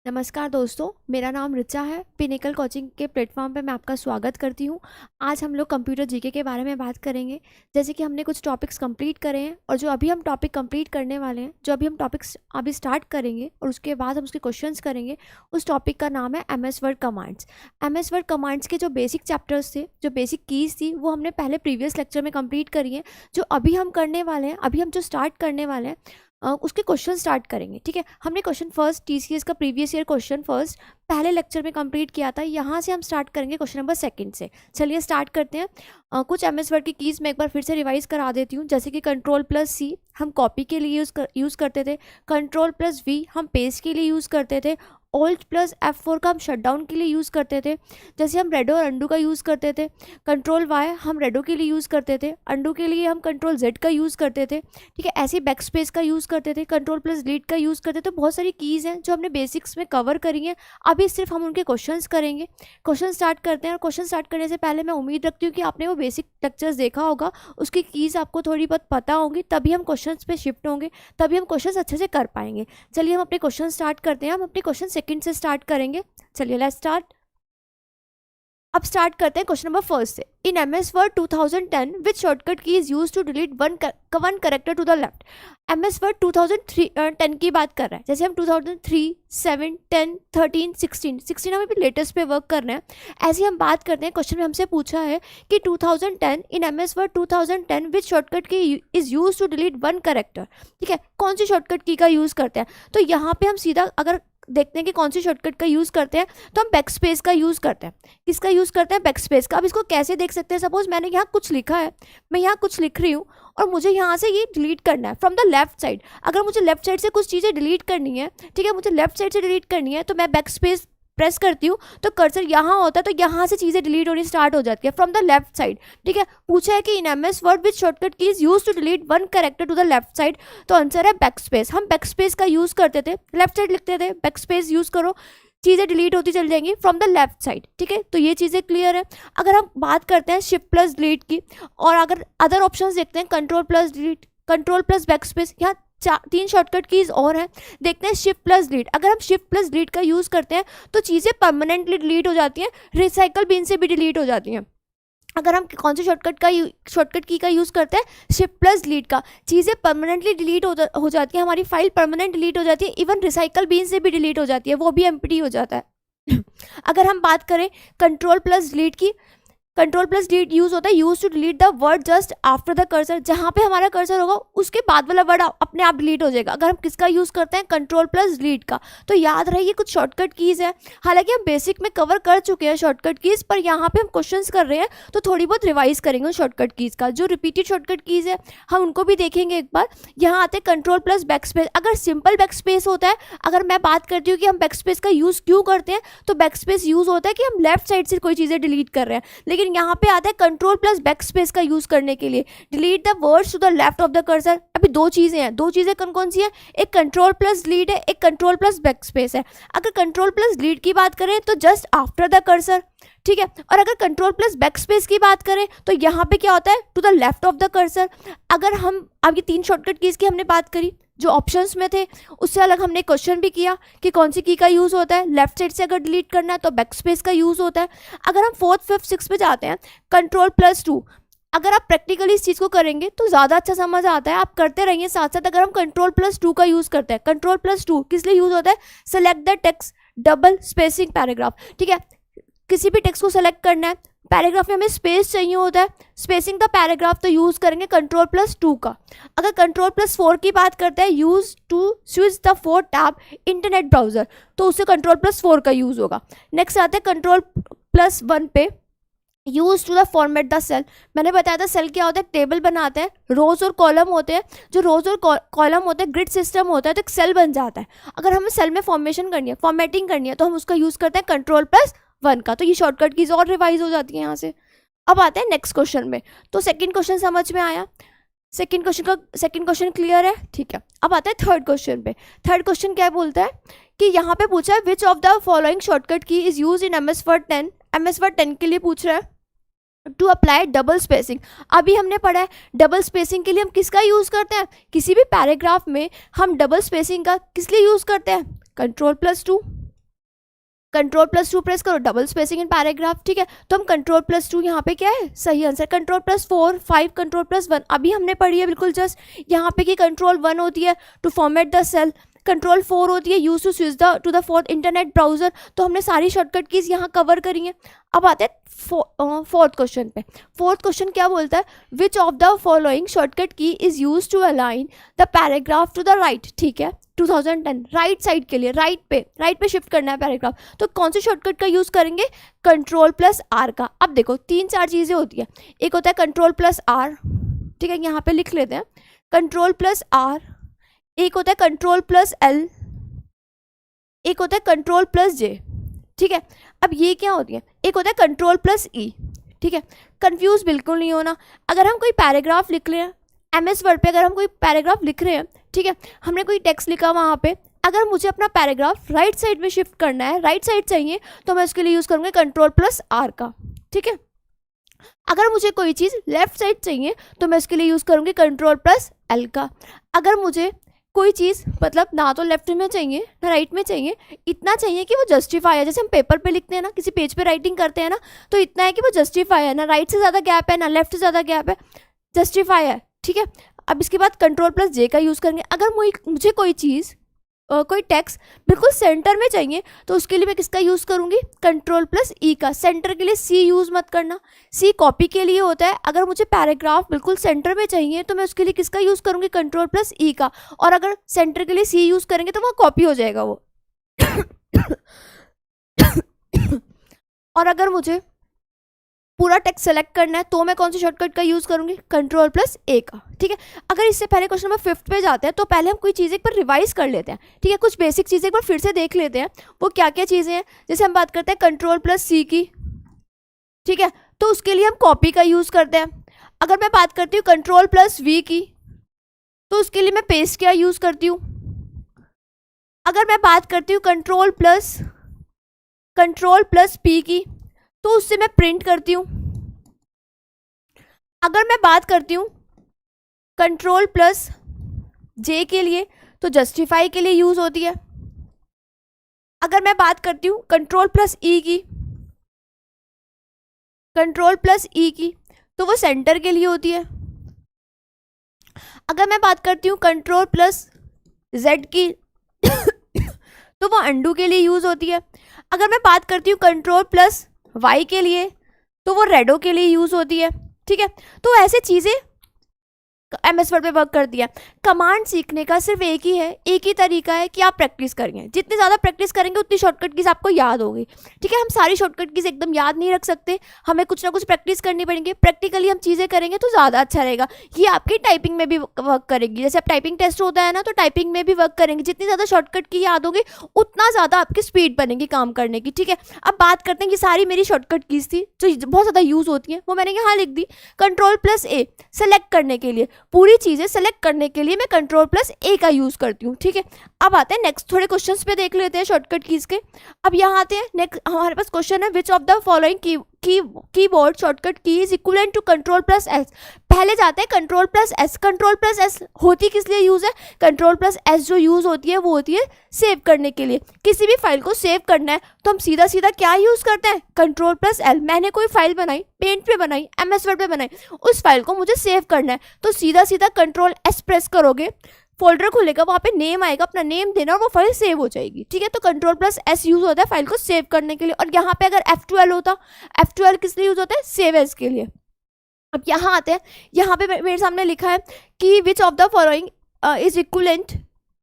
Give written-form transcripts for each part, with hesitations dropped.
नमस्कार दोस्तों, मेरा नाम ऋचा है। पिनेकल कोचिंग के प्लेटफॉर्म पे मैं आपका स्वागत करती हूँ। आज हम लोग कंप्यूटर जीके के बारे में बात करेंगे। जैसे कि हमने कुछ टॉपिक्स कंप्लीट करे हैं और जो अभी हम टॉपिक कंप्लीट करने वाले हैं, जो अभी हम टॉपिक्स अभी स्टार्ट करेंगे और उसके बाद हम उसके क्वेश्चंस करेंगे, उस टॉपिक का नाम है MS word commands. MS word commands के जो बेसिक चैप्टर्स थे, जो बेसिक कीज़ थी, वो हमने पहले प्रीवियस लेक्चर में कंप्लीट करी है। जो अभी हम करने वाले हैं, अभी हम जो स्टार्ट करने वाले हैं उसके क्वेश्चन स्टार्ट करेंगे। ठीक है, हमने क्वेश्चन फर्स्ट टीसीएस का प्रीवियस ईयर क्वेश्चन फर्स्ट पहले लेक्चर में कंप्लीट किया था। यहाँ से हम स्टार्ट करेंगे क्वेश्चन नंबर सेकंड से। चलिए स्टार्ट करते हैं। कुछ एमएस वर्ड की कीज़ मैं एक बार फिर से रिवाइज करा देती हूँ। जैसे कि कंट्रोल+C हम कॉपी के लिए यूज़ करते थे, कंट्रोल+V हम पेस्ट के लिए यूज़ करते थे, Alt+F4 का हम शटडाउन के लिए यूज़ करते थे। जैसे हम रेडो और अंडू का यूज़ करते थे, कंट्रोल+Y हम रेडो के लिए यूज़ करते थे, अंडू के लिए हम कंट्रोल+Z का यूज़ करते थे। ठीक है, ऐसे बैकस्पेस का यूज़ करते थे, कंट्रोल+डिलीट का यूज़ करते थे। तो बहुत सारी कीज़ हैं जो हमने बेसिक्स में कवर करी हैं। अभी सिर्फ हम उनके क्वेश्चंस करेंगे। क्वेश्चन स्टार्ट करते हैं। और क्वेश्चन स्टार्ट करने से पहले मैं उम्मीद रखती हूँ कि आपने वो बेसिक लेक्चर्स देखा होगा, उसकी कीज़ आपको थोड़ी बहुत पता होंगी, तभी हम क्वेश्चंस पे शिफ्ट होंगे, तभी हम क्वेश्चंस अच्छे से कर पाएंगे। चलिए हम अपने क्वेश्चन स्टार्ट करते हैं। हम अपने क्वेश्चन सेकंड से स्टार्ट करेंगे। चलिए लेट्स स्टार्ट। अब स्टार्ट करते हैं क्वेश्चन नंबर फर्स्ट से। In MS Word 2010 which shortcut key is use to delete one character to the left. MS Word 2010 की बात कर रहा है। जैसे हम 2003, 7, 10, 13, 16 हमें भी लेटेस्ट पे वर्क करना है। ऐसे हम बात करते हैं। क्वेश्चन में हमसे पूछा है कि 2010 in MS Word 2010 which shortcut key is use to delete one character. ठीक है, कौन सी शॉर्टकट की का यूज़ करते हैं। तो यहाँ पे हम सीधा अगर देखते हैं कि कौन सी शॉर्टकट का यूज़ करते हैं, तो हम बैकस्पेस का यूज़ करते हैं। किसका यूज़ करते हैं? बैकस्पेस का। अब इसको कैसे देख सकते हैं? सपोज मैंने यहाँ कुछ लिखा है, मैं यहाँ कुछ लिख रही हूँ और मुझे यहाँ से ये डिलीट करना है फ्रॉम द लेफ्ट साइड। अगर मुझे लेफ्ट साइड से कुछ चीज़ें डिलीट करनी है, ठीक है, मुझे लेफ्ट साइड से डिलीट करनी है, तो मैं बैकस्पेस प्रेस करती हूँ तो कर्सर यहाँ होता है, तो यहाँ से चीज़ें डिलीट होनी स्टार्ट हो जाती है फ्रॉम द लेफ्ट साइड। ठीक है, पूछा है कि in MS Word which shortcut key is use to delete one character to the left side. तो आंसर है बैकस्पेस। हम बैकस्पेस का यूज़ करते थे, लेफ्ट साइड लिखते थे, बैकस्पेस यूज़ करो, चीज़ें डिलीट होती चल जाएंगी फ्रॉम द लेफ्ट साइड। ठीक है, तो ये चीज़ें क्लियर है। अगर हम बात करते हैं Shift+Delete की, और अगर अदर ऑप्शंस देखते हैं, कंट्रोल+डिलीट, कंट्रोल+बैकस्पेस, यहाँ 3 शॉर्टकट कीज और हैं। देखते हैं Shift+Delete। अगर हम Shift+Delete का यूज़ करते हैं तो चीज़ें परमानेंटली डिलीट हो जाती हैं, रिसाइकल बिन से भी डिलीट हो जाती हैं। अगर हम कौन सी शॉर्टकट की का यूज़ करते हैं? Shift+Delete का। चीज़ें परमानेंटली डिलीट हो जाती है, हमारी फाइल परमानेंट डिलीट हो जाती है, इवन रिसाइकल बिन से भी डिलीट हो जाती है, वो भी एम्प्टी हो जाता है। अगर हम बात करें कंट्रोल+Delete की, कंट्रोल+डिलीट यूज होता है use to delete the word just after the cursor. जहाँ पे हमारा कर्सर होगा उसके बाद वाला वर्ड अपने आप डिलीट हो जाएगा। अगर हम किसका यूज़ करते हैं? कंट्रोल+डिलीट का। तो याद रहे ये कुछ शॉर्टकट कीज़ है। हालांकि हम बेसिक में कवर कर चुके हैं शॉर्टकट कीज़, पर यहाँ पे हम क्वेश्चंस कर रहे हैं तो थोड़ी बहुत रिवाइज करेंगे शॉर्टकट कीज़ का। जो रिपीटेड शॉर्टकट कीज़ है हम उनको भी देखेंगे एक बार। यहाँ आते हैं कंट्रोल+बैकस्पेस। अगर सिंपल बैकस्पेस होता है, अगर मैं बात करती हूँ कि हम बैकस्पेस का यूज़ क्यों करते हैं, तो बैकस्पेस यूज़ होता है कि हम लेफ्ट साइड से कोई चीज़ें डिलीट कर रहे हैं। लेकिन यहाँ पे आता है कंट्रोल+बैकस्पेस का यूज करने के लिए, delete the words to the left of the cursor. अभी दो चीजें हैं, दो चीजें कौन कौन सी है? एक कंट्रोल+डिलीट है, एक कंट्रोल+बैकस्पेस है। अगर कंट्रोल+डिलीट की बात करें तो जस्ट आफ्टर द कर्सर, ठीक है, और अगर कंट्रोल+बैकस्पेस की बात करें तो यहाँ पे क्या होता है? To the left of the cursor. अगर हम अब ये 3 शॉर्टकट कीज की हमने बात करी जो ऑप्शंस में थे, उससे अलग हमने क्वेश्चन भी किया कि कौन सी की का यूज़ होता है। लेफ्ट साइड से अगर डिलीट करना है तो बैकस्पेस का यूज़ होता है। अगर हम 4th, 5th, 6th पे जाते हैं, कंट्रोल+2। अगर आप प्रैक्टिकली इस चीज़ को करेंगे तो ज़्यादा अच्छा समझ आता है, आप करते रहिए साथ साथ। अगर हम कंट्रोल+2 का यूज़ करते हैं, कंट्रोल+2 किस लिए यूज़ होता है? Select the text, double spacing paragraph. ठीक है, किसी भी टेक्स्ट को सेलेक्ट करना है, पैराग्राफ में हमें स्पेस चाहिए होता है, स्पेसिंग द पैराग्राफ, तो यूज़ करेंगे कंट्रोल+2 का। अगर कंट्रोल+4 की बात करते हैं, use to switch the 4 tab internet browser, तो उससे कंट्रोल+4 का यूज़ होगा। नेक्स्ट आते हैं कंट्रोल+1 पे, use to the format the cell. मैंने बताया था सेल क्या होता है? टेबल बनाते हैं, रोज और कॉलम होते हैं। जो रोज और कॉलम होते हैं, ग्रिड सिस्टम होता है, तो एक सेल बन जाता है। अगर हमें सेल में फॉर्मेशन करनी है, फॉर्मेटिंग करनी है, तो हम उसका यूज़ करते हैं कंट्रोल+1 का। तो ये शॉर्टकट कीज और रिवाइज हो जाती है यहाँ से। अब आते हैं नेक्स्ट क्वेश्चन में। तो सेकंड क्वेश्चन समझ में आया, सेकंड क्वेश्चन क्लियर है, ठीक है। अब आता है थर्ड क्वेश्चन पे। थर्ड क्वेश्चन क्या बोलता है कि यहाँ पे पूछा है which of the following shortcut key is use in MS Word 10। MS Word 10 के लिए पूछ रहा है टू अप्लाई डबल स्पेसिंग। अभी हमने पढ़ा है डबल स्पेसिंग के लिए हम किसका यूज़ करते हैं? किसी भी पैराग्राफ में हम डबल स्पेसिंग का किस लिए यूज़ करते हैं? कंट्रोल+2। कंट्रोल प्लस 2 प्रेस करो, डबल स्पेसिंग इन पैराग्राफ, ठीक है। तो हम कंट्रोल प्लस 2 यहाँ पे क्या है सही answer. Control plus 4, 5, control plus 1 अभी हमने पढ़ी है बिल्कुल जस्ट यहाँ पे कि कंट्रोल 1 होती है to format the cell, control 4 होती है use to switch the to the fourth internet browser. तो हमने सारी शॉर्टकट कीज यहाँ कवर करी हैं। अब आते हैं फोर्थ क्वेश्चन पे। फोर्थ क्वेश्चन क्या बोलता है, which of the following shortcut key is use to align the paragraph to the right, ठीक है। 2010 राइट साइड के लिए, राइट पे शिफ्ट करना है पैराग्राफ, तो कौन सी शॉर्टकट का यूज करेंगे, कंट्रोल प्लस आर का। अब देखो 3-4 चीजें होती है, एक होता है कंट्रोल प्लस आर, ठीक है, यहाँ पे लिख लेते हैं कंट्रोल प्लस आर, एक होता है कंट्रोल प्लस एल, एक होता है कंट्रोल प्लस जे, ठीक है। अब ये क्या होती है, एक होता है कंट्रोल प्लस ई, ठीक है। कंफ्यूज बिल्कुल नहीं होना। अगर हम कोई पैराग्राफ लिख रहे हैं MS वर्ड पे, अगर हम कोई पैराग्राफ लिख रहे हैं, ठीक है, हमने कोई टेक्स्ट लिखा वहाँ पे, अगर मुझे अपना पैराग्राफ राइट साइड में शिफ्ट करना है, राइट साइड चाहिए, तो मैं उसके लिए यूज़ करूँगी कंट्रोल प्लस आर का, ठीक है। अगर मुझे कोई चीज़ लेफ्ट साइड चाहिए तो मैं उसके लिए यूज़ करूँगी कंट्रोल प्लस एल का। अगर मुझे कोई चीज़ मतलब ना तो लेफ्ट में चाहिए ना राइट में चाहिए, इतना चाहिए कि वो जस्टिफाई है, जैसे हम पेपर पे लिखते हैं ना, किसी पेज पे राइटिंग करते हैं ना, तो इतना है कि वो जस्टिफाई है, ना राइट से ज़्यादा गैप है ना लेफ्ट से ज़्यादा गैप है, जस्टिफाई है, ठीक है। अब इसके बाद कंट्रोल प्लस जे का यूज़ करेंगे। अगर मुझे कोई चीज़ कोई टेक्स्ट बिल्कुल सेंटर में चाहिए तो उसके लिए मैं किसका यूज़ करूँगी, कंट्रोल प्लस ई का। सेंटर के लिए सी यूज़ मत करना, सी कॉपी के लिए होता है। अगर मुझे पैराग्राफ बिल्कुल सेंटर में चाहिए तो मैं उसके लिए किसका यूज़ करूँगी, कंट्रोल प्लस ई का। और अगर सेंटर के लिए सी यूज़ करेंगे तो वहाँ कॉपी हो जाएगा वो। और अगर मुझे पूरा टेक्स्ट सेलेक्ट करना है तो मैं कौन सी शॉर्टकट का यूज़ करूँगी, कंट्रोल प्लस ए का, ठीक है। अगर इससे पहले क्वेश्चन नंबर 5 पे जाते हैं तो पहले हम कोई चीज़ एक बार रिवाइज कर लेते हैं, ठीक है। कुछ बेसिक चीज़ें एक बार फिर से देख लेते हैं, वो क्या क्या चीज़ें हैं। जैसे हम बात करते हैं कंट्रोल प्लस सी की, ठीक है, तो उसके लिए हम कॉपी का यूज़ करते हैं। अगर मैं बात करती हूँ कंट्रोल प्लस वी की, तो उसके लिए मैं पेस्ट का यूज़ करती हूँ। अगर मैं बात करती हूँ कंट्रोल प्लस पी की, तो उससे मैं प्रिंट करती हूँ। अगर मैं बात करती हूँ कंट्रोल प्लस जे के लिए, तो जस्टिफाई के लिए यूज़ होती है। अगर मैं बात करती हूँ कंट्रोल प्लस ई की, तो वो सेंटर के लिए होती है। अगर मैं बात करती हूँ कंट्रोल प्लस जेड की, तो वो अंडू के लिए यूज़ होती है। अगर मैं बात करती हूँ कंट्रोल प्लस वाई के लिए, तो वो रेडो के लिए यूज़ होती है, ठीक है। तो ऐसे चीज़ें MS वर्ड पे वर्क कर दिया। कमांड सीखने का सिर्फ एक ही तरीका है कि आप प्रैक्टिस करेंगे। जितनी ज़्यादा प्रैक्टिस करेंगे उतनी शॉर्टकट कीज आपको याद होगी, ठीक है। हम सारी शॉर्टकट कीज एकदम याद नहीं रख सकते, हमें कुछ ना कुछ प्रैक्टिस करनी पड़ेंगी। प्रैक्टिकली हम चीज़ें करेंगे तो ज़्यादा अच्छा रहेगा। ये आपकी टाइपिंग में भी वर्क करेगी, जैसे अब टाइपिंग टेस्ट होता है ना, तो टाइपिंग में भी वर्क करेंगे। जितनी ज़्यादा शॉर्टकट की याद होगी उतना ज़्यादा आपकी स्पीड बनेगी काम करने की, ठीक है। अब बात करते हैं, ये सारी मेरी शॉर्टकट कीज थी जो बहुत ज़्यादा यूज़ होती हैं, वो मैंने यहाँ लिख दी। कंट्रोल प्लस ए सेलेक्ट करने के लिए, पूरी चीज़ें सेलेक्ट करने के लिए मैं कंट्रोल प्लस ए का यूज़ करती हूँ, ठीक है। अब आते हैं नेक्स्ट, थोड़े क्वेश्चंस पे देख लेते हैं शॉर्टकट कीज के। अब यहाँ आते हैं नेक्स्ट, हमारे पास क्वेश्चन है which of the following keyboard shortcut key is equivalent to control plus S. पहले जाते हैं control plus S. Control plus S होती किस लिए यूज़ है, कंट्रोल प्लस एस जो यूज़ होती है वो होती है सेव करने के लिए। किसी भी फाइल को सेव करना है तो हम सीधा सीधा क्या यूज़ करते हैं, कंट्रोल प्लस एल। मैंने कोई फाइल बनाई, पेंट पे बनाई, MS वर्ड पे बनाई, उस फाइल को मुझे सेव करना है तो सीधा सीधा कंट्रोल एस प्रेस करोगे, फोल्डर खुलेगा, वहाँ पे नेम आएगा, अपना नेम देना और वो फाइल सेव हो जाएगी, ठीक है। तो कंट्रोल प्लस एस यूज़ होता है फाइल को सेव करने के लिए। और यहाँ पे अगर F12 होता, F12 किस लिए यूज़ होता है, सेव एज के लिए। अब यहाँ आते हैं, यहाँ पे मेरे सामने लिखा है कि which of the following is equivalent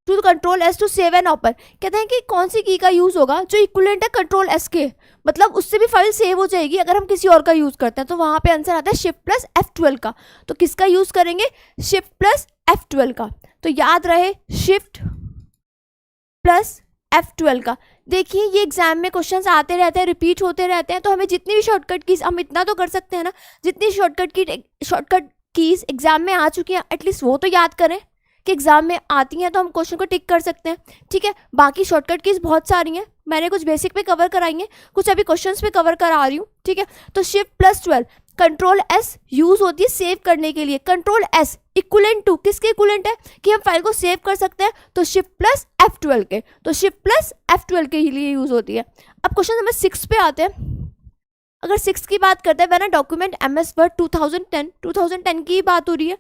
to control S to save an open. कहते हैं कि कौन सी की का यूज़ होगा जो इक्विवेलेंट है कंट्रोल एस के, मतलब उससे भी फाइल सेव हो जाएगी अगर हम किसी और का यूज़ करते हैं। तो वहाँ पे आंसर आता है शिफ्ट प्लस F12 का। तो किसका यूज़ करेंगे, शिफ्ट प्लस F12 का। तो याद रहे शिफ्ट प्लस F12 का। देखिए ये एग्जाम में क्वेश्चंस आते रहते हैं, रिपीट होते रहते हैं, तो हमें जितनी भी शॉर्टकट कीज, हम इतना तो कर सकते हैं ना, जितनी शॉर्टकट कीज एग्जाम में आ चुकी हैं एटलीस्ट वो तो याद करें कि एग्जाम में आती हैं तो हम क्वेश्चन को टिक कर सकते हैं, ठीक है। बाकी शॉर्टकट कीज बहुत सारी हैं, मैंने कुछ बेसिक पे कवर कराई हैं, कुछ अभी क्वेश्चंस पे कवर करा रही हूँ, ठीक है। तो shift plus 12 control S use होती है सेव करने के लिए, कंट्रोल एस इक्वलेंट टू किसके इक्वलेंट है कि हम फाइल को सेव कर सकते हैं, तो शिफ्ट प्लस F12 के, तो शिफ्ट प्लस F12 के लिए यूज होती है। अब क्वेश्चन नंबर 6 पे आते हैं। अगर 6 की बात करते हैं, वह ना डॉक्यूमेंट MS वर्ड 2010 की बात हो रही है,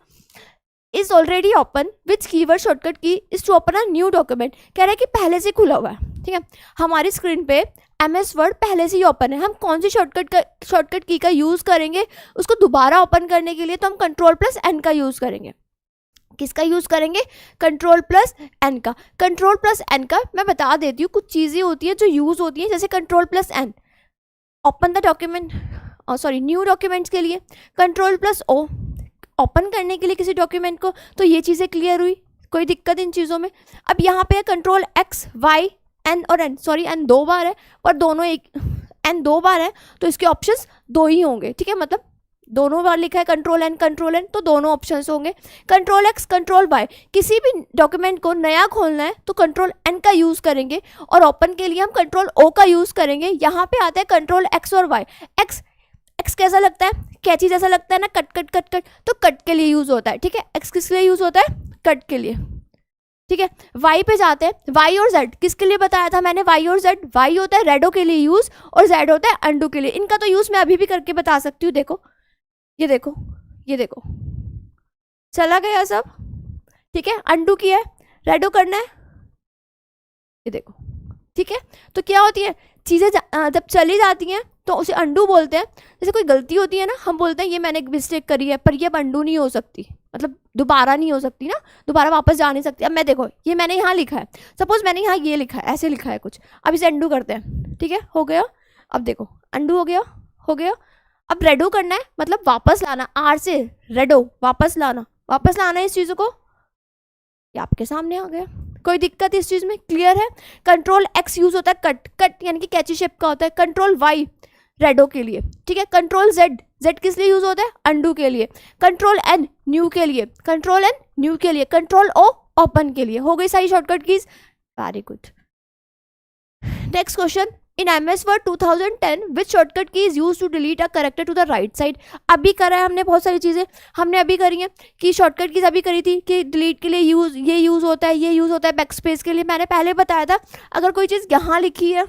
is already open which keyword shortcut key is to open a new document. कह रहा है कि पहले से खुला हुआ है, ठीक है, हमारी स्क्रीन पे MS वर्ड पहले से ही ओपन है, हम कौन सी शॉर्टकट की का यूज़ करेंगे उसको दोबारा ओपन करने के लिए, तो हम कंट्रोल+N का यूज़ करेंगे। किसका यूज़ करेंगे? कंट्रोल+N का। कंट्रोल+N का मैं बता देती हूँ, कुछ चीज़ें होती हैं जो यूज़ होती हैं, जैसे control N open the document, sorry new documents के लिए, कंट्रोल+O ओपन करने के लिए किसी डॉक्यूमेंट को। तो ये चीज़ें क्लियर हुई, कोई दिक्कत इन चीज़ों में? अब यहाँ पे कंट्रोल+X, Y, N और N, सॉरी N 2 बार है और दोनों एक, N 2 बार है तो इसके ऑप्शंस 2 ही होंगे, ठीक है, मतलब दोनों बार लिखा है कंट्रोल N तो दोनों ऑप्शंस होंगे। कंट्रोल+X, कंट्रोल+Y, किसी भी डॉक्यूमेंट को नया खोलना है तो कंट्रोल+N का यूज़ करेंगे और ओपन के लिए हम कंट्रोल+O का यूज़ करेंगे। यहाँ पे आता है कंट्रोल+X और Y। एक्स कैसा लगता है? कैची जैसा लगता है ना, कट, तो कट के लिए यूज़ होता है, ठीक है। एक्स किस लिए यूज़ होता है? कट के लिए, ठीक है। वाई पे जाते हैं, वाई और जेड किसके लिए बताया था मैंने? वाई और जेड, वाई होता है रेडो के लिए यूज़ और जेड होता है अंडू के लिए। इनका तो यूज़ मैं अभी भी करके बता सकती हूँ, देखो ये देखो, ये देखो चला गया सब, ठीक है। अंडू किया है, रेडो करना है, ये देखो, ठीक है। तो क्या होती है चीज़ें जब चली जाती हैं तो उसे अंडू बोलते हैं। जैसे कोई गलती होती है ना, हम बोलते हैं ये मैंने मिस्टेक करी है, पर ये अब अंडू नहीं हो सकती, मतलब दोबारा नहीं हो सकती ना, दोबारा वापस जा नहीं सकती। अब मैं देखो ये मैंने यहाँ लिखा है, सपोज मैंने यहाँ ये लिखा है, ऐसे लिखा है कुछ, अब इसे अंडू करते हैं, ठीक है, हो गया। अब देखो अंडू हो गया। अब रेडो करना है, मतलब वापस लाना, आर से रेडो, वापस लाना है इस चीज़ों को। ये आपके सामने आ गया, कोई दिक्कत इस चीज़ में? क्लियर है। कंट्रोल+X यूज़ होता है कट यानी कि कैची शेप का होता है। कंट्रोल+Y रेडो के लिए, ठीक है। कंट्रोल+Z किस लिए यूज़ होता है? अंडू के लिए। कंट्रोल+N न्यू के लिए, कंट्रोल+O ओपन के लिए। हो गई सारी shortcut keys, very good. Next question, in MS Word 2010 which shortcut key is use to delete a character to the right side. अभी करा है हमने, बहुत सारी चीज़ें हमने अभी करी हैं कि शॉर्टकट कीज अभी करी थी कि डिलीट के लिए ये यूज़ होता है, बैकस्पेस के लिए मैंने पहले बताया था। अगर कोई चीज़ यहाँ लिखी है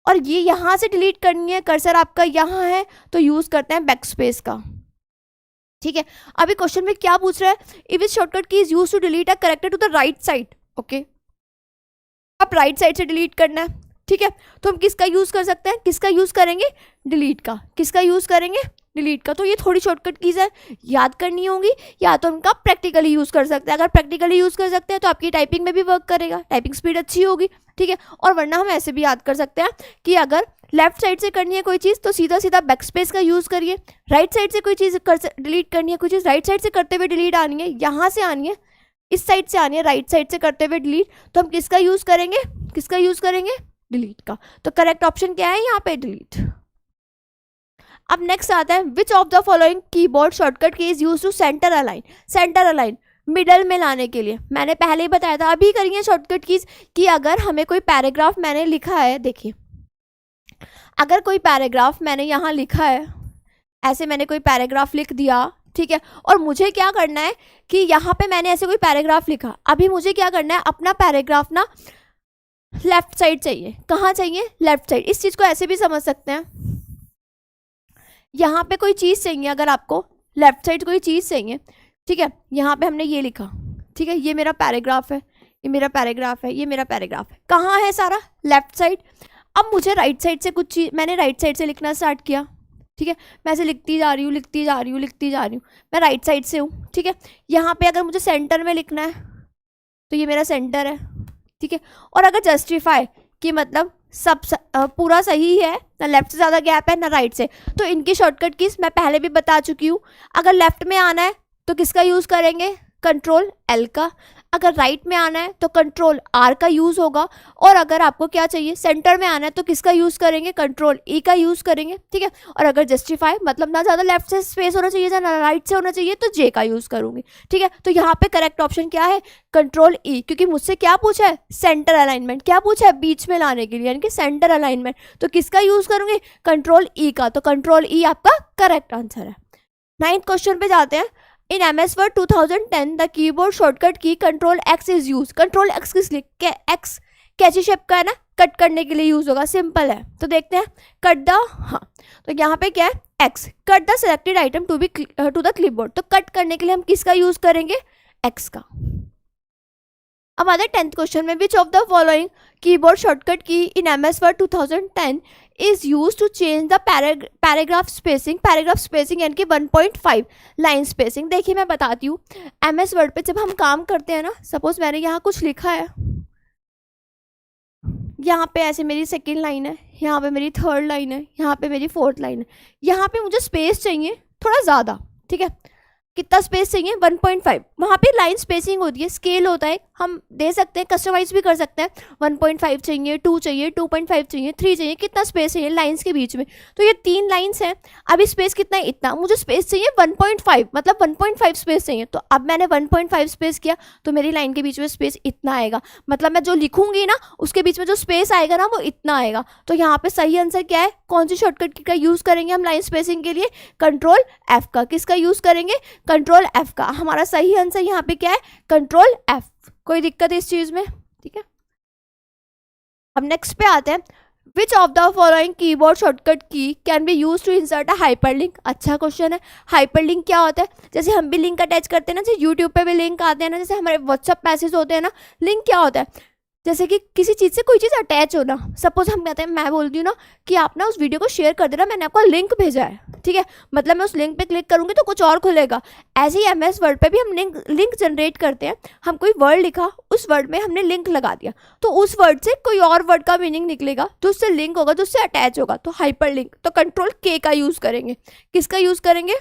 और ये यहाँ से डिलीट करनी है, कर्सर आपका यहाँ है, तो यूज़ करते हैं बैकस्पेस का, ठीक है। अभी क्वेश्चन में क्या पूछ रहा है? If is shortcut key is use to delete a character to the right side, okay. अब राइट साइड से डिलीट करना है, ठीक है, तो हम किसका यूज़ कर सकते हैं? किसका यूज़ करेंगे? डिलीट का। किसका यूज़ करेंगे? डिलीट का। तो ये थोड़ी शॉर्टकट कीज़ है, याद करनी होगी, या तो उनका प्रैक्टिकली यूज़ कर सकते हैं। अगर प्रैक्टिकली यूज़ कर सकते हैं तो आपकी टाइपिंग में भी वर्क करेगा, टाइपिंग स्पीड अच्छी होगी, ठीक है। और वरना हम ऐसे भी याद कर सकते हैं कि अगर लेफ्ट साइड से करनी है कोई चीज़ तो सीधा सीधा बैकस्पेस का यूज़ करिए, राइट साइड से कोई चीज़ डिलीट करनी है, कोई चीज़ राइट साइड से करते हुए डिलीट आनी है, यहाँ से आनी है, इस साइड से आनी है, राइट साइड से करते हुए डिलीट, तो हम किसका यूज़ करेंगे? डिलीट का। तो करेक्ट ऑप्शन क्या है यहाँ पे? डिलीट। अब नेक्स्ट आता है, which of the following keyboard shortcut key is use to center align, middle में लाने के लिए। मैंने पहले ही बताया था, अभी करिए शॉर्टकट कीज कि अगर हमें कोई पैराग्राफ मैंने लिखा है, देखिए अगर कोई पैराग्राफ मैंने यहाँ लिखा है, ऐसे मैंने कोई पैराग्राफ लिख दिया, ठीक है, और मुझे क्या करना है कि यहाँ पे मैंने ऐसे कोई पैराग्राफ लिखा, अभी मुझे क्या करना है, अपना पैराग्राफ ना लेफ्ट साइड चाहिए। कहाँ चाहिए? Left side. इस चीज़ को ऐसे भी समझ सकते हैं, यहाँ पे कोई चीज़ चाहिए, अगर आपको लेफ्ट साइड कोई चीज़ चाहिए, ठीक है, यहाँ पे हमने ये लिखा, ठीक है, ये मेरा पैराग्राफ है, ये मेरा पैराग्राफ है, ये मेरा पैराग्राफ है, कहाँ है सारा? Left side. अब मुझे राइट साइड से कुछ चीज़, मैंने राइट साइड से लिखना स्टार्ट किया, ठीक है, मैं ऐसे लिखती जा रही हूँ, मैं राइट साइड से हूँ, ठीक है। यहाँ पे अगर मुझे सेंटर में लिखना है तो ये मेरा सेंटर है, ठीक है। और अगर जस्टिफाई कि मतलब सब पूरा सही है, ना लेफ्ट से ज़्यादा गैप है ना राइट से, तो इनकी शॉर्टकट कीज मैं पहले भी बता चुकी हूँ। अगर लेफ्ट में आना है तो किसका यूज़ करेंगे? कंट्रोल L का। अगर राइट में आना है तो कंट्रोल आर का यूज होगा, और अगर आपको क्या चाहिए सेंटर में आना है तो किसका यूज करेंगे, कंट्रोल ई का यूज करेंगे, ठीक है। और अगर जस्टिफाई मतलब ना ज्यादा लेफ्ट से स्पेस होना चाहिए ना राइट से होना चाहिए तो जे का यूज करूंगी, ठीक है। तो यहाँ पे करेक्ट ऑप्शन क्या है, कंट्रोल ई, क्योंकि मुझसे क्या पूछा है, सेंटर अलाइनमेंट, क्या पूछा है, बीच में लाने के लिए, यानी कि सेंटर अलाइनमेंट, तो किसका यूज करूंगी, कंट्रोल ई का। तो कंट्रोल ई आपका करेक्ट आंसर है। 9th क्वेश्चन पे जाते हैं। In MS Word 2010 the keyboard shortcut key control X is use. Control X किस लिए, एक्स कैची शेप का है ना, कट करने के लिए यूज होगा, सिंपल है। तो देखते हैं कट द, हाँ तो यहाँ पे क्या है X, cut the selected item to the clipboard, तो कट करने के लिए हम किसका यूज करेंगे, एक्स का। अब आते हैं 10th क्वेश्चन में, which of the following keyboard shortcut key in MS Word 2010 is use to change the paragraph spacing, paragraph spacing यानी कि 1.5 लाइन स्पेसिंग। देखिए मैं बताती हूँ, MS Word पे जब हम काम करते हैं ना, सपोज मैंने यहाँ कुछ लिखा है, यहाँ पे ऐसे मेरी सेकेंड लाइन है, यहाँ पे मेरी थर्ड लाइन है, यहाँ पे मेरी फोर्थ लाइन है, यहाँ पे मुझे स्पेस चाहिए थोड़ा ज़्यादा, ठीक है। कितना स्पेस चाहिए, 1.5, वहाँ पे लाइन स्पेसिंग होती है, स्केल होता है, हम दे सकते हैं, कस्टमाइज भी कर सकते हैं, 1.5 चाहिए, 2 चाहिए, 2.5 चाहिए, 3 चाहिए, कितना स्पेस चाहिए लाइंस के बीच में। तो ये 3 लाइंस हैं, अभी स्पेस कितना है, इतना, मुझे स्पेस चाहिए 1.5, मतलब 1.5 स्पेस चाहिए। तो अब मैंने 1.5 स्पेस किया तो मेरी लाइन के बीच में स्पेस इतना आएगा, मतलब मैं जो लिखूंगी ना उसके बीच में जो स्पेस आएगा ना वो इतना आएगा। तो यहाँ पे सही आंसर क्या है, कौन सी शॉर्टकट का यूज़ करेंगे हम लाइन स्पेसिंग के लिए, कंट्रोल एफ का। किसका यूज़ करेंगे, कंट्रोल एफ का। हमारा सही आंसर यहाँ पे क्या है, कंट्रोल एफ। कोई दिक्कत है इस चीज में, ठीक है। अब नेक्स्ट पे आते हैं, which of the following keyboard shortcut key can be use to insert a hyperlink. अच्छा क्वेश्चन है, हाइपरलिंक क्या होता है, जैसे हम भी लिंक अटैच करते हैं ना, जैसे यूट्यूब पे भी लिंक आते हैं ना, जैसे हमारे व्हाट्सअप मैसेज होते हैं ना, लिंक क्या होता है, जैसे कि किसी चीज़ से कोई चीज़ अटैच होना। सपोज हम कहते हैं, मैं बोलती हूँ ना कि आप ना उस वीडियो को शेयर कर देना, मैंने आपको लिंक भेजा है, ठीक है, मतलब मैं उस लिंक पे क्लिक करूँगी तो कुछ और खुलेगा। ऐसे ही MS वर्ड पे भी हम लिंक जनरेट करते हैं, हम कोई वर्ड लिखा, उस वर्ड में हमने लिंक लगा दिया, तो उस वर्ड से कोई और वर्ड का मीनिंग निकलेगा, तो उससे लिंक होगा, तो उससे अटैच होगा, तो हाइपर लिंक। तो कंट्रोल के का यूज़ करेंगे, किसका यूज़ करेंगे,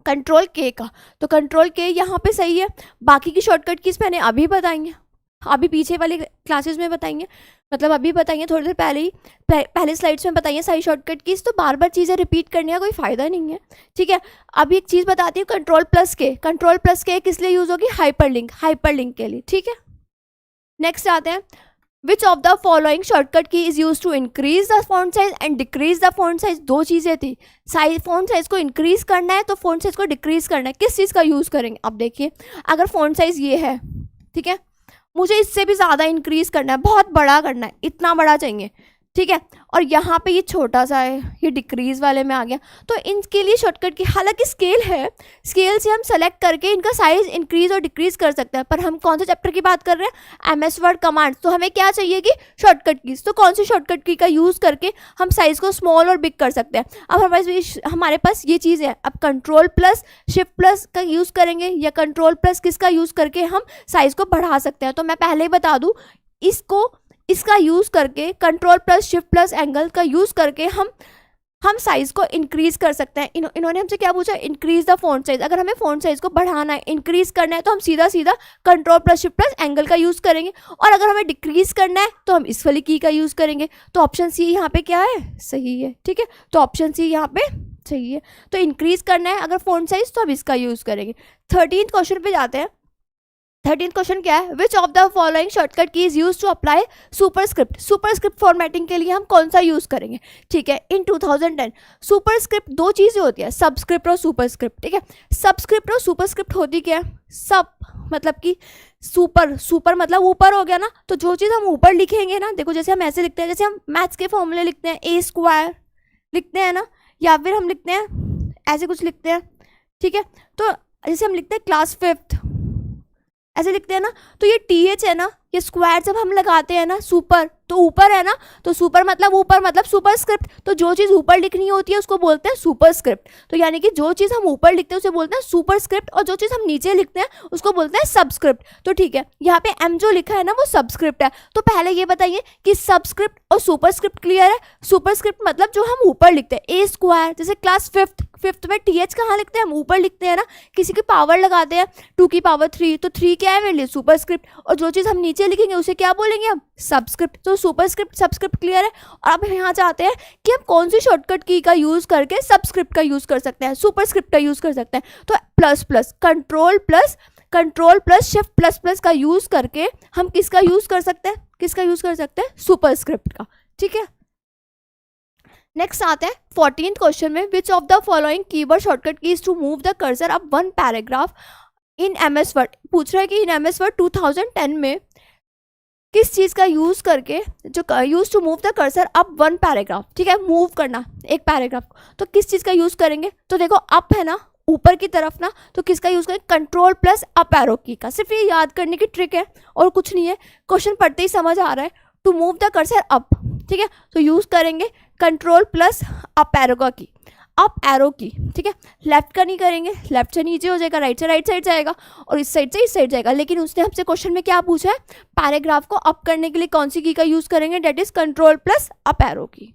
कंट्रोल के का। तो कंट्रोल के यहाँ पे सही है। बाकी की शॉर्टकट कीज मैंने अभी बताएंगे, अभी पीछे वाले क्लासेस में बताएंगे, मतलब अभी बताएंगे, थोड़ी देर पहले ही पहले स्लाइड्स में बताइए सारी शॉर्टकट कीज, तो बार बार चीज़ें रिपीट करने का कोई फ़ायदा नहीं है, ठीक है। अभी एक चीज़ बताती हूँ, कंट्रोल प्लस के किस लिए यूज़ होगी, हाइपरलिंक के लिए, ठीक है। नेक्स्ट आते हैं, which of the following shortcut key is use to increase the font size and decrease the font size. दो चीज़ें थी, फॉन्ट साइज को इंक्रीज करना है तो फॉन्ट साइज को डिक्रीज करना है, किस चीज़ का यूज़ करेंगे। अब देखिए, अगर फॉन्ट साइज ये है, ठीक है, मुझे इससे भी ज़्यादा इंक्रीज करना है, बहुत बड़ा करना है, इतना बड़ा चाहिए, ठीक है, और यहाँ पे ये छोटा सा है, ये डिक्रीज वाले में आ गया, तो इनके लिए शॉर्टकट की, हालांकि स्केल है, स्केल से हम सेलेक्ट करके इनका साइज इंक्रीज और डिक्रीज कर सकते हैं, पर हम कौन से चैप्टर की बात कर रहे हैं, MS वर्ड कमांड्स, तो हमें क्या चाहिए कि शॉर्टकट कीज, तो कौन सी शॉर्टकट की का यूज़ करके हम साइज को स्मॉल और बिग कर सकते हैं। अब हमारे पास ये चीज़ है, अब कंट्रोल प्लस शिफ्ट प्लस का यूज़ करेंगे, या कंट्रोल प्लस किसका यूज़ करके हम साइज को बढ़ा सकते हैं। तो मैं पहले ही बता दूँ, इसका यूज़ करके, control plus shift plus angle का यूज़ करके हम साइज़ को इंक्रीज़ कर सकते हैं। इन्होंने हमसे क्या पूछा, इंक्रीज़ द फॉन्ट साइज। अगर हमें फॉन्ट साइज को बढ़ाना है, इंक्रीज़ करना है, तो हम सीधा control plus shift plus angle का यूज़ करेंगे, और अगर हमें डिक्रीज़ करना है तो हम इस वाली की का यूज़ करेंगे। तो ऑप्शन सी यहाँ पे क्या है, सही है, ठीक है, तो ऑप्शन सी यहाँ पे सही है। तो इंक्रीज़ करना है अगर फॉन्ट साइज, तो हम इसका यूज़ करेंगे। 13th क्वेश्चन पे जाते हैं। 13th क्वेश्चन क्या है, which of the following shortcut key is use to apply superscript formatting के लिए हम कौन सा यूज करेंगे, ठीक है। इन 2010 सुपरस्क्रिप्ट दो चीजें होती है, सबस्क्रिप्ट और सुपरस्क्रिप्ट, ठीक है। सबस्क्रिप्ट और सुपरस्क्रिप्ट होती क्या है, सब मतलब कि सुपर मतलब ऊपर हो गया ना, तो जो चीज़ हम ऊपर लिखेंगे ना, देखो जैसे हम ऐसे लिखते हैं, जैसे हम मैथ्स के फॉर्मूले लिखते हैं, A² लिखते हैं ना, या फिर हम लिखते हैं ऐसे कुछ लिखते हैं, ठीक है। तो जैसे हम लिखते हैं क्लास 5th ऐसे लिखते हैं ना, तो ये TH है ना, ये स्क्वायर जब हम लगाते हैं ना सुपर, तो ऊपर है ना, तो सुपर मतलब ऊपर मतलब सुपरस्क्रिप्ट, तो जो चीज़ ऊपर लिखनी होती है उसको बोलते हैं सुपरस्क्रिप्ट। तो यानी कि जो चीज़ हम ऊपर लिखते हैं उसे बोलते हैं सुपरस्क्रिप्ट, और जो चीज़ हम नीचे लिखते हैं उसको बोलते हैं सबस्क्रिप्ट। तो ठीक है, यहाँ पे एम जो लिखा है ना वो सबस्क्रिप्ट है। तो पहले ये बताइए कि सबस्क्रिप्ट और सुपरस्क्रिप्ट क्लियर है। सुपरस्क्रिप्ट मतलब जो हम ऊपर लिखते हैं, ए स्क्वायर, जैसे क्लास फिफ्थ में टीएच कहाँ लिखते हैं, हम ऊपर लिखते हैं ना, किसी की पावर लगाते हैं 2 की पावर 3, तो 3 क्या है मेरे लिए, सुपरस्क्रिप्ट, और जो चीज़ हम नीचे लिखेंगे उसे क्या बोलेंगे हम, सबस्क्रिप्ट। तो सुपरस्क्रिप्ट सबस्क्रिप्ट क्लियर है। और अब यहाँ चाहते हैं कि हम कौन सी शॉर्टकट की का यूज़ करके सबस्क्रिप्ट का यूज़ कर सकते हैं, सुपरस्क्रिप्ट का यूज़ कर सकते हैं। तो plus plus control plus shift plus plus का यूज़ करके हम किसका यूज़ कर सकते हैं, किसका यूज़ कर सकते हैं, सुपरस्क्रिप्ट का। ठीक है, नेक्स्ट आते हैं 14th क्वेश्चन में, which of the following keyword shortcut keys to move the cursor up one paragraph in MS Word. पूछ रहा है कि इन एमएस वर्ड 2010 में किस चीज़ का यूज़ करके, जो use to move the cursor up one paragraph, ठीक है, मूव करना एक पैराग्राफ, तो किस चीज़ का यूज़ करेंगे। तो देखो अप है ना, ऊपर की तरफ ना, तो किसका यूज़ करें, कंट्रोल प्लस अप एरो की का। सिर्फ ये याद करने की ट्रिक है और कुछ नहीं है, क्वेश्चन पढ़ते ही समझ आ रहा है। To move the cursor up, ठीक है, तो यूज़ करेंगे कंट्रोल प्लस अप एरो का की, अप एरो की, ठीक है। लेफ्ट का नहीं करेंगे, लेफ्ट से नीचे हो जाएगा, राइट से राइट साइड जाएगा, और इस साइड से इस साइड जाएगा। लेकिन उसने हमसे क्वेश्चन में क्या पूछा है, पैराग्राफ को अप करने के लिए कौन सी की का यूज़ करेंगे, that is control plus up arrow key.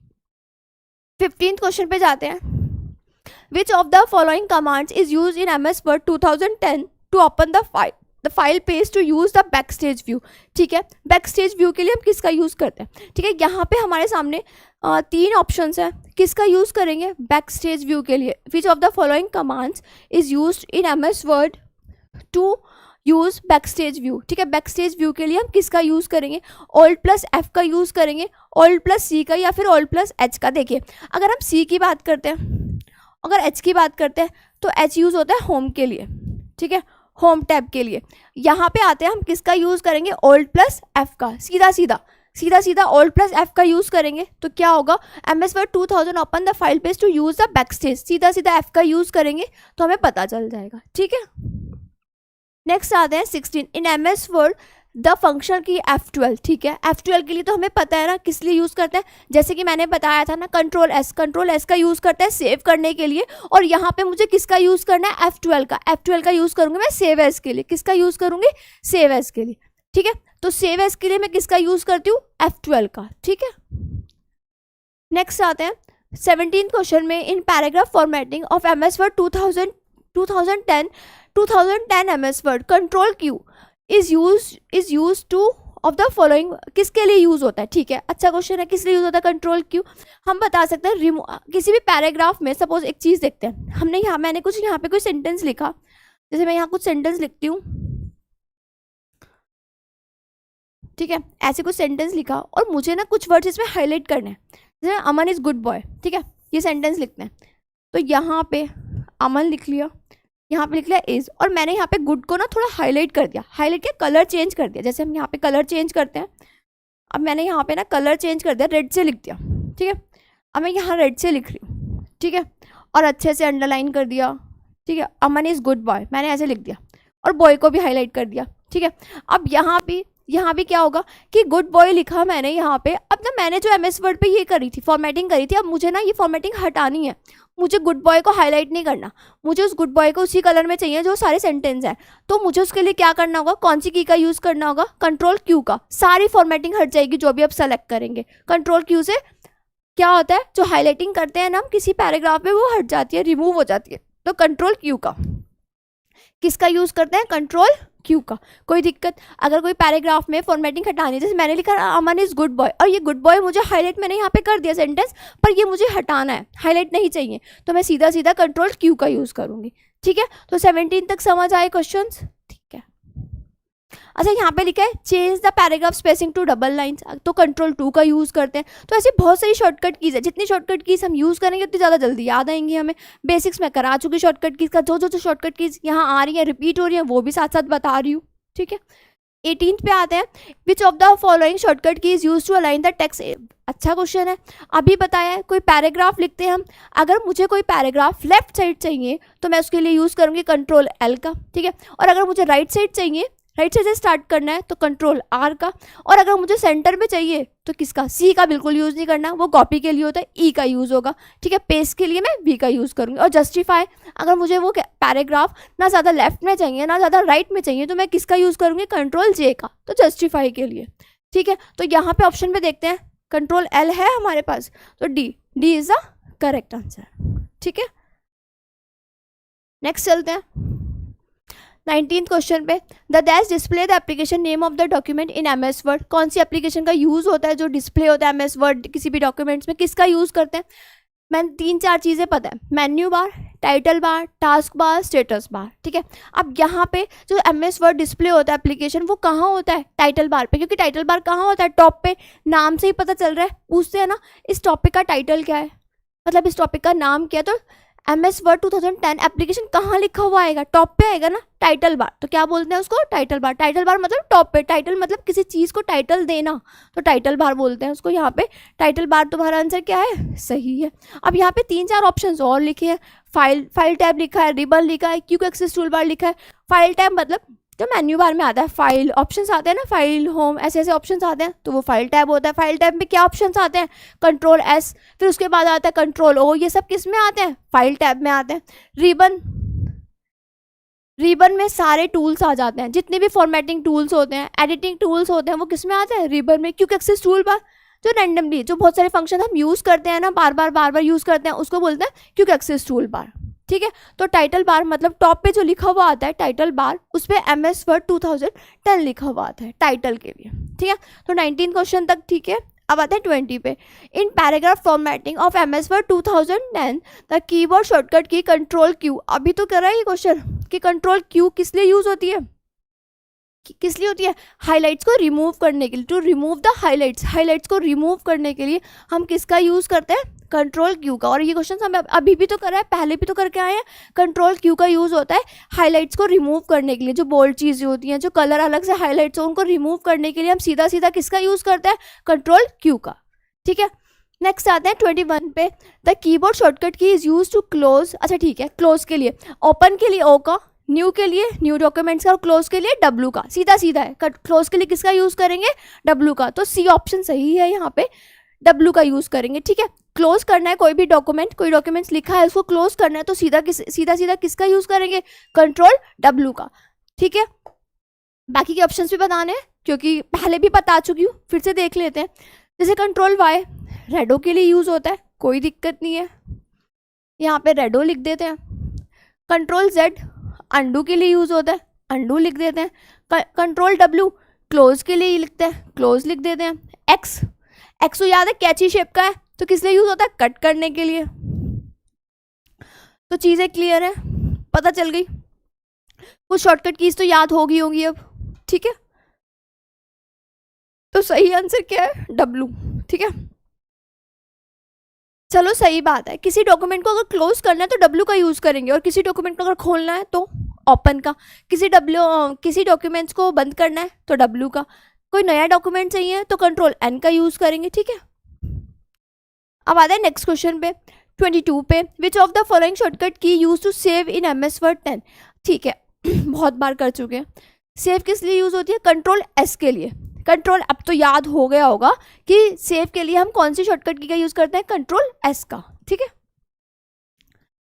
15th question पे जाते हैं, which of the following commands is use in MS Word 2010 to open the file page to use the backstage view. ठीक है, back stage view के लिए हम किसका use करते हैं। ठीक है, यहाँ पे हमारे सामने 3 ऑप्शंस हैं, किसका यूज़ करेंगे, बैक स्टेज व्यू के लिए। Which of the following commands is use in MS Word to use backstage view. ठीक है, बैक स्टेज व्यू के लिए हम किसका यूज़ करेंगे, Alt प्लस F का यूज़ करेंगे, Alt प्लस C का, या फिर Alt प्लस H का। देखिए अगर हम C की बात करते हैं, अगर H की बात करते हैं तो H यूज़ होता है होम के लिए, ठीक है, होम टैब के लिए। यहाँ पे आते हैं हम किसका यूज़ करेंगे, Alt प्लस F का। सीधा सीधा Alt प्लस F का यूज़ करेंगे तो क्या होगा, MS Word 2000 open the file page to use the backstage. सीधा सीधा F का यूज़ करेंगे तो हमें पता चल जाएगा। ठीक है, नेक्स्ट आते हैं 16, इन MS Word द फंक्शन की F12। ठीक है, F12 के लिए तो हमें पता है ना किस लिए यूज़ करते हैं, जैसे कि मैंने बताया था ना, कंट्रोल S का यूज़ करते हैं सेव करने के लिए। और यहाँ पे मुझे किसका यूज़ करना है, F12 का यूज़ करूँगी मैं सेव एज के लिए। किसका यूज़ करूँगी, सेव एज के लिए। ठीक है, तो सेव एज के लिए मैं किसका यूज़ करती हूँ, F12 का। ठीक है, नेक्स्ट आते हैं 17th क्वेश्चन में, in paragraph formatting of MS Word 2010 MS Word control Q is use two of the following, किसके लिए यूज़ होता है। ठीक है, अच्छा क्वेश्चन है, किस लिए यूज़ होता है कंट्रोल Q। हम बता सकते हैं किसी भी पैराग्राफ में, सपोज एक चीज़ देखते हैं, मैंने कुछ यहाँ पे कोई सेंटेंस लिखा, जैसे मैं यहाँ कुछ सेंटेंस लिखती हूँ, ठीक है, ऐसे कुछ सेंटेंस लिखा और मुझे ना कुछ वर्ड्स इसमें हाईलाइट करने हैं, जैसे अमन इज़ गुड बॉय। ठीक है, ये सेंटेंस लिखते हैं, तो यहाँ पे अमन लिख लिया, यहाँ पे लिख लिया इज, और मैंने यहाँ पे गुड को ना थोड़ा हाईलाइट कर दिया, हाईलाइट क्या, कलर चेंज कर दिया। जैसे हम यहाँ पे कलर चेंज करते हैं, अब मैंने यहाँ पे ना कलर चेंज कर दिया, रेड से लिख दिया। ठीक है, अब मैं यहाँ रेड से लिख रही हूँ, ठीक है, और अच्छे से अंडरलाइन कर दिया। ठीक है, अमन इज़ गुड बॉय मैंने ऐसे लिख दिया, और बॉय को भी हाईलाइट कर दिया। ठीक है, अब यहाँ भी क्या होगा कि गुड बॉय लिखा मैंने यहाँ पे। अब ना मैंने जो MS Word पे ये करी थी, फॉर्मेटिंग करी थी, अब मुझे ना ये फॉर्मेटिंग हटानी है। मुझे गुड बॉय को हाईलाइट नहीं करना, मुझे उस गुड बॉय को उसी कलर में चाहिए जो सारे सेंटेंस हैं। तो मुझे उसके लिए क्या करना होगा, कौन सी की का यूज़ करना होगा, कंट्रोल Q का। सारी फॉर्मेटिंग हट जाएगी जो भी आप सेलेक्ट करेंगे। कंट्रोल Q से क्या होता है, जो हाईलाइटिंग करते हैं ना हम किसी पैराग्राफ में, वो हट जाती है, रिमूव हो जाती है। तो कंट्रोल Q का, किसका यूज़ करते हैं, कंट्रोल Q का। कोई दिक्कत, अगर कोई पैराग्राफ में फॉर्मेटिंग हटानी है, जैसे मैंने लिखा अमन इज़ गुड बॉय, और ये गुड बॉय मुझे हाईलाइट मैंने यहाँ पे कर दिया सेंटेंस, पर ये मुझे हटाना है, हाईलाइट नहीं चाहिए, तो मैं सीधा सीधा कंट्रोल Q का यूज़ करूँगी। ठीक है, तो 17 तक समझ आए क्वेश्चंस। ठीक है, अच्छा यहाँ पे लिखा है change the paragraph spacing to double lines, तो कंट्रोल 2 का यूज़ करते हैं। तो ऐसी बहुत सारी शॉर्टकट कीज़ है, जितनी शॉर्टकट कीज़ हम यूज़ करेंगे उतनी ज़्यादा जल्दी याद आएंगी हमें। बेसिक्स में करा चुकी शॉर्टकट कीज़ का, जो शॉर्टकट कीज़ यहाँ आ रही है, रिपीट हो रही है, वो भी साथ साथ बता रही हूँ। ठीक है, 18th पे आते हैं, which of the following shortcut key is use to align the text. अच्छा क्वेश्चन है, अभी बताया है, कोई पैराग्राफ लिखते हैं हम, अगर मुझे कोई पैराग्राफ लेफ्ट साइड चाहिए तो मैं उसके लिए यूज़ करूँगी कंट्रोल L का। ठीक है, और अगर मुझे राइट साइड चाहिए, राइट साइड से स्टार्ट करना है तो कंट्रोल आर का, और अगर मुझे सेंटर में चाहिए तो किसका, सी का बिल्कुल यूज़ नहीं करना, वो कॉपी के लिए होता है, ई का यूज़ होगा, ठीक है। पेस्ट के लिए मैं वी का यूज़ करूँगी। और जस्टिफाई, अगर मुझे वो पैराग्राफ ना ज़्यादा लेफ्ट में चाहिए ना ज़्यादा राइट में चाहिए तो मैं किसका यूज़ करूँगी, कंट्रोल जे का, तो जस्टिफाई के लिए, ठीक है। तो यहाँ पे ऑप्शन पे देखते हैं, कंट्रोल एल है हमारे पास, तो D is the correct answer, ठीक है। नेक्स्ट चलते हैं 19th क्वेश्चन पे, the dash display the application name of the document in MS word. कौन सी एप्लीकेशन का यूज़ होता है जो डिस्प्ले होता है एमएस वर्ड किसी भी डॉक्यूमेंट्स में, किसका यूज़ करते हैं। मैंने 3-4 चीज़ें पता है, menu bar, title bar, task bar, status bar, ठीक है। अब यहाँ पे जो एमएस वर्ड डिस्प्ले होता है एप्लीकेशन, वो कहाँ होता है, टाइटल बार पे, क्योंकि टाइटल बार कहाँ होता है, टॉप पे। नाम से ही पता चल रहा है, पूछते हैं ना इस टॉपिक का टाइटल क्या है, मतलब इस टॉपिक का नाम क्या है, तो एमएस वर्ड 2010 एप्लीकेशन कहाँ लिखा हुआ आएगा, टॉप पे आएगा ना, टाइटल बार। तो क्या बोलते हैं उसको, टाइटल बार। टाइटल बार मतलब टॉप पे, टाइटल मतलब किसी चीज़ को टाइटल देना, तो टाइटल बार बोलते हैं उसको। यहाँ पे टाइटल बार तुम्हारा आंसर क्या है, सही है। अब यहाँ पे 3-4 ऑप्शंस और लिखे हैं, फाइल टैब लिखा है, रिबन लिखा है, क्विक एक्सेस टूल बार लिखा है। फाइल टैब मतलब जो मेन्यू बार में आता है, फाइल ऑप्शंस आते हैं ना, फाइल, होम, ऐसे ऐसे ऑप्शंस आते हैं, तो वो फाइल टैब होता है। फाइल टैब में क्या ऑप्शंस आते हैं, कंट्रोल एस, फिर उसके बाद आता है कंट्रोल ओ, ये सब किस में आते हैं, फाइल टैब में आते हैं। रिबन में सारे टूल्स आ जाते हैं, जितने भी फॉर्मेटिंग टूल्स होते हैं, एडिटिंग टूल्स होते हैं, वो किस में आते हैं, रिबन में। क्विक एक्सेस टूल बार जो रैंडमली, जो बहुत सारे फंक्शन हम यूज़ करते हैं ना, बार बार यूज़ करते हैं, उसको बोलते हैं क्विक एक्सेस टूल बार, ठीक है। तो टाइटल बार मतलब टॉप पे जो लिखा हुआ आता है टाइटल बार, उस पर एमएस वर्ड 2010 लिखा हुआ आता है टाइटल के लिए, ठीक है। तो 19 क्वेश्चन तक ठीक है। अब आते हैं 20 पे, in paragraph formatting of MS Word 2010 the keyboard shortcut key control Q. अभी तो कर रहा है ये क्वेश्चन कि कंट्रोल क्यू किस लिए यूज होती है, किस लिए होती है, हाइलाइट्स को रिमूव करने के लिए, टू रिमूव द हाइलाइट्स को रिमूव करने के लिए हम किसका यूज़ करते हैं, कंट्रोल क्यू का। और ये क्वेश्चन हम अभी भी तो कर रहे हैं, पहले भी तो करके आए हैं। कंट्रोल क्यू का यूज़ होता है हाइलाइट्स को रिमूव करने के लिए, जो बोल्ड चीज़ें होती हैं, जो कलर अलग से हाईलाइट्स हो, उनको रिमूव करने के लिए हम सीधा सीधा किसका यूज़ करते हैं, कंट्रोल क्यू का, ठीक है। नेक्स्ट आते हैं 21 पे, द कीबोर्ड शॉर्टकट की इज़ यूज टू क्लोज। अच्छा ठीक है, क्लोज के लिए ओपन के लिए ओ का, न्यू के लिए न्यू डॉक्यूमेंट्स का, और क्लोज के लिए डब्ल्यू का, सीधा सीधा है। क्लोज के लिए किसका यूज़ करेंगे, डब्ल्यू का, तो सी ऑप्शन सही है, यहाँ पे डब्ल्यू का यूज़ करेंगे, ठीक है। क्लोज करना है कोई भी डॉक्यूमेंट, कोई डॉक्यूमेंट्स लिखा है उसको क्लोज करना है, तो सीधा सीधा किसका यूज़ करेंगे, कंट्रोल डब्ल्यू का, ठीक है। बाकी के ऑप्शंस भी बताने हैं क्योंकि पहले भी बता चुकी हूँ, फिर से देख लेते हैं। जैसे कंट्रोल वाई रेडो के लिए यूज़ होता है, कोई दिक्कत नहीं है, यहाँ पे रेडो लिख देते हैं। कंट्रोल जेड अंडू के लिए यूज़ होता है, अंडू लिख देते हैं। कंट्रोल डब्ल्यू क्लोज के लिए लिखते हैं, क्लोज लिख देते हैं। एक्स तो याद है कैची शेप का है, तो किस लिए यूज़ होता है, कट करने के लिए। तो चीज़ें क्लियर है, पता चल गई, कुछ शॉर्टकट कीज तो याद होगी अब, ठीक है। तो सही आंसर क्या है, डब्ल्यू, ठीक है। चलो सही बात है, किसी डॉक्यूमेंट को अगर क्लोज करना है तो डब्ल्यू का यूज़ करेंगे, और किसी डॉक्यूमेंट को अगर खोलना है तो ओपन का, किसी डॉक्यूमेंट्स को बंद करना है तो डब्ल्यू का, कोई नया डॉक्यूमेंट चाहिए तो कंट्रोल एन का यूज़ करेंगे, ठीक है। अब आता है नेक्स्ट क्वेश्चन पे 22 पे, which of the following shortcut key use to save in MS Word 10। ठीक है बहुत बार कर चुके हैं। सेव किस लिए यूज़ होती है, कंट्रोल एस के लिए। कंट्रोल अब तो याद हो गया होगा कि सेव के लिए हम कौन सी शॉर्टकट की का यूज़ करते हैं, कंट्रोल एस का, ठीक है।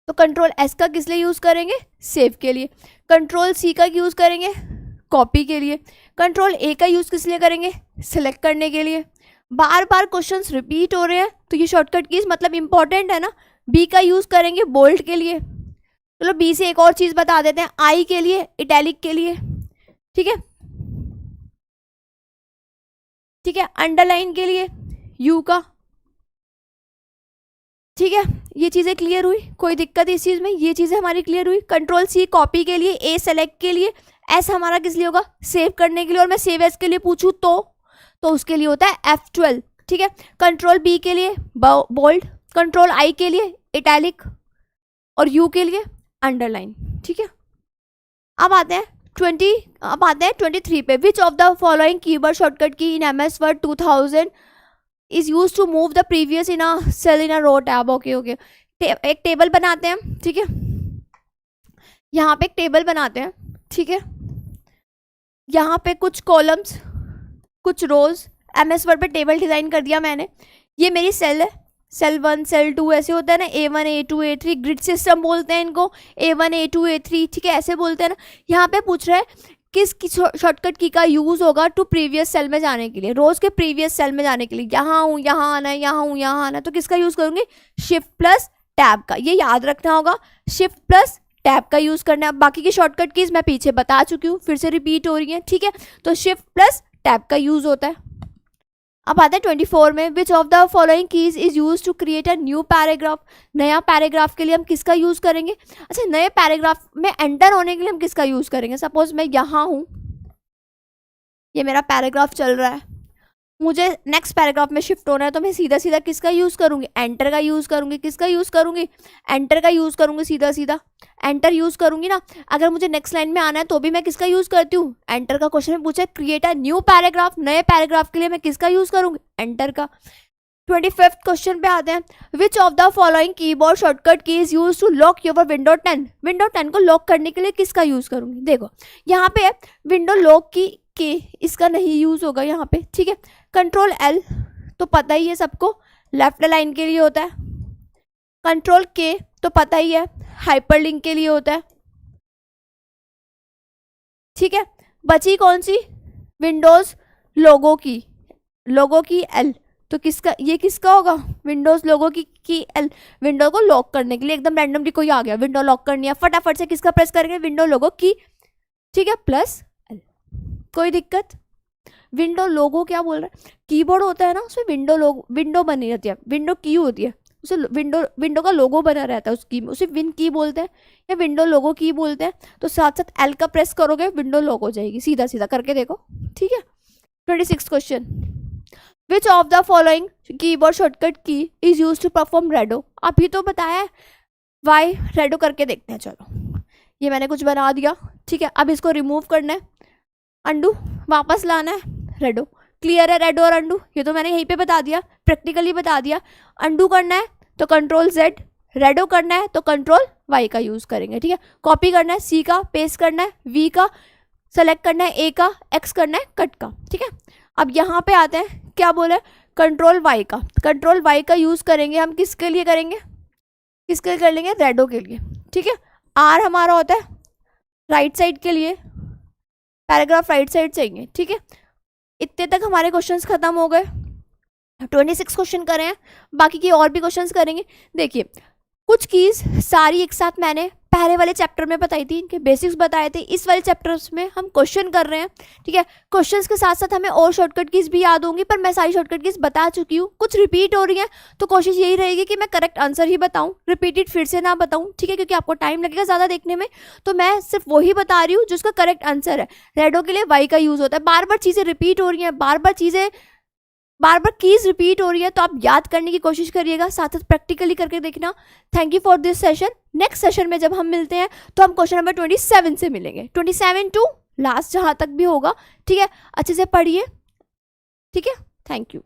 तो कंट्रोल एस का किस लिए यूज़ करेंगे, सेव के लिए। कंट्रोल सी का यूज़ करेंगे कॉपी के लिए। कंट्रोल ए का यूज़ किस लिए करेंगे, सिलेक्ट करने के लिए। बार बार क्वेश्चंस रिपीट हो रहे हैं तो ये शॉर्टकट कीज मतलब इंपॉर्टेंट है ना। बी का यूज़ करेंगे बोल्ड के लिए। चलो बी से एक और चीज़ बता देते हैं, आई के लिए, इटैलिक के लिए, ठीक है ठीक है। अंडरलाइन के लिए यू का, ठीक है। ये चीज़ें क्लियर हुई, कोई दिक्कत इस चीज़ में, ये चीज़ें हमारी क्लियर हुई। कंट्रोल सी कॉपी के लिए, ए सेलेक्ट के लिए, एस हमारा किस लिए होगा, सेव करने के लिए। और मैं सेव एस के लिए पूछूँ तो उसके लिए होता है F12, ठीक है। कंट्रोल बी के लिए बोल्ड, कंट्रोल आई के लिए इटैलिक और यू के लिए अंडरलाइन, ठीक है। अब आते हैं 23 पे, which of the following keyword shortcut key in MS Word 2000 is use to move the previous in a cell in a row tab. Okay एक टेबल बनाते हैं, ठीक है। यहाँ पे एक टेबल बनाते हैं, ठीक है। यहाँ पे कुछ कॉलम्स, कुछ रोज, MS वर्ड पे टेबल डिज़ाइन कर दिया मैंने। ये मेरी सेल है, सेल 1 सेल 2 ऐसे होता है ना, A1 A2 A3, grid system बोलते हैं इनको, A1 A2 A3, ठीक है, ऐसे बोलते हैं ना। यहाँ पे पूछ रहा है किस शॉर्टकट की का यूज़ होगा टू प्रीवियस सेल में जाने के लिए, रोज के प्रीवियस सेल में जाने के लिए। यहाँ हूँ, यहाँ आना है, यहाँ हूँ, यहाँ आना है, तो किसका यूज़ करूँगी? शिफ्ट प्लस टैब का। ये याद रखना होगा, शिफ्ट प्लस टैब का यूज़ करना है। बाकी की शॉर्टकट कीज मैं पीछे बता चुकी हूँ, फिर से रिपीट हो रही है, ठीक है। तो शिफ्ट प्लस टैब का यूज़ होता है। अब आते हैं 24 में, which of the following keys is use to create a new paragraph. नया पैराग्राफ के लिए हम किसका यूज़ करेंगे? अच्छा, नए पैराग्राफ में एंटर होने के लिए हम किसका यूज़ करेंगे? सपोज मैं यहाँ हूँ, ये मेरा पैराग्राफ चल रहा है, मुझे नेक्स्ट पैराग्राफ में शिफ्ट होना है, तो मैं सीधा सीधा किसका यूज़ करूँगी? एंटर का यूज़ करूँगी। किसका यूज़ करूँगी? एंटर का यूज़ करूँगी, सीधा सीधा एंटर यूज़ करूँगी ना। अगर मुझे नेक्स्ट लाइन में आना है तो भी मैं किसका यूज़ करती हूँ? एंटर का। क्वेश्चन में पूछा क्रिएट अ न्यू पैराग्राफ, नए पैराग्राफ के लिए मैं किसका यूज़ करूँगी? एंटर का। 25th क्वेश्चन पे आते हैं, which of the following keyboard shortcut key is use to lock your window 10। Window 10 को लॉक करने के लिए किसका यूज़ करूँगी? देखो यहाँ पे विंडो लॉक की के इसका नहीं यूज़ होगा यहाँ पे, ठीक है। कंट्रोल L तो पता ही है सबको, लेफ्ट अलाइन के लिए होता है। कंट्रोल K तो पता ही है, हाइपरलिंक के लिए होता है, ठीक है। बची कौन सी? विंडोज लोगो की, लोगो की L, तो किसका, ये किसका होगा? विंडोज लोगो की L। विंडो को लॉक करने के लिए एकदम रैंडमली कोई आ गया, विंडो लॉक करनी है, फटाफट से किसका प्रेस करेंगे? विंडो लोगो की, ठीक है, प्लस L। कोई दिक्कत? विंडो लोगो क्या बोल रहा है? कीबोर्ड होता है ना, उसमें विंडो लोगो, विंडो बनी रहती है, विंडो की होती है, उसे विंडो का लोगो बना रहता है, उसकी उसे विन की बोलते हैं या विंडो लोगो की बोलते हैं। तो साथ साथ L का प्रेस करोगे, विंडो लॉक हो जाएगी, सीधा सीधा करके देखो, ठीक है। 26 question, which of the following keyboard shortcut key is use to perform redo. अभी तो बताया है, वाई रेडो करके देखते हैं। चलो ये मैंने कुछ बना दिया, ठीक है। अब इसको रिमूव करना है, अंडू वापस लाना है, रेडो। क्लियर है रेडो और अंडू? ये तो मैंने यहीं पे बता दिया, प्रैक्टिकली बता दिया। अंडू करना है तो कंट्रोल Z, रेडो करना है तो कंट्रोल Y का यूज़ करेंगे, ठीक है। कॉपी करना है C का, पेस्ट करना है V का, सेलेक्ट करना है A का, X करना है कट का, ठीक है। अब यहाँ पे आते हैं, क्या बोला है? कंट्रोल Y का। कंट्रोल Y का यूज़ करेंगे हम किसके लिए करेंगे? किसके लिए कर लेंगे? रेडो के लिए, ठीक है। R हमारा होता है राइट साइड के लिए, पैराग्राफ राइट साइड चाहिए, ठीक है। इतने तक हमारे क्वेश्चंस खत्म हो गए। 26 क्वेश्चन करे हैं, बाकी की और भी क्वेश्चंस करेंगे। देखिए कुछ कीज सारी एक साथ मैंने पहले वाले चैप्टर में बताई थी, इनके बेसिक्स बताए थे। इस वाले चैप्टर्स में हम क्वेश्चन कर रहे हैं, ठीक है। क्वेश्चंस के साथ साथ हमें और शॉर्टकट कीज भी याद होंगी, पर मैं सारी शॉर्टकट कीज बता चुकी हूँ। कुछ रिपीट हो रही हैं तो कोशिश यही रहेगी कि मैं करेक्ट आंसर ही बताऊँ, रिपीटेड फिर से ना बताऊँ, ठीक है, क्योंकि आपको टाइम लगेगा ज़्यादा देखने में। तो मैं सिर्फ वही बता रही हूँ जिसका करेक्ट आंसर है। रेडो के लिए Y का यूज़ होता है। बार बार चीज़ें रिपीट हो रही हैं, बार बार कीज रिपीट हो रही है, तो आप याद करने की कोशिश करिएगा, साथ साथ प्रैक्टिकली करके देखना। Thank you for this session. Next session में जब हम मिलते हैं तो हम क्वेश्चन नंबर 27 से मिलेंगे, 27 टू लास्ट जहाँ तक भी होगा, ठीक है। अच्छे से पढ़िए, ठीक है। Thank you.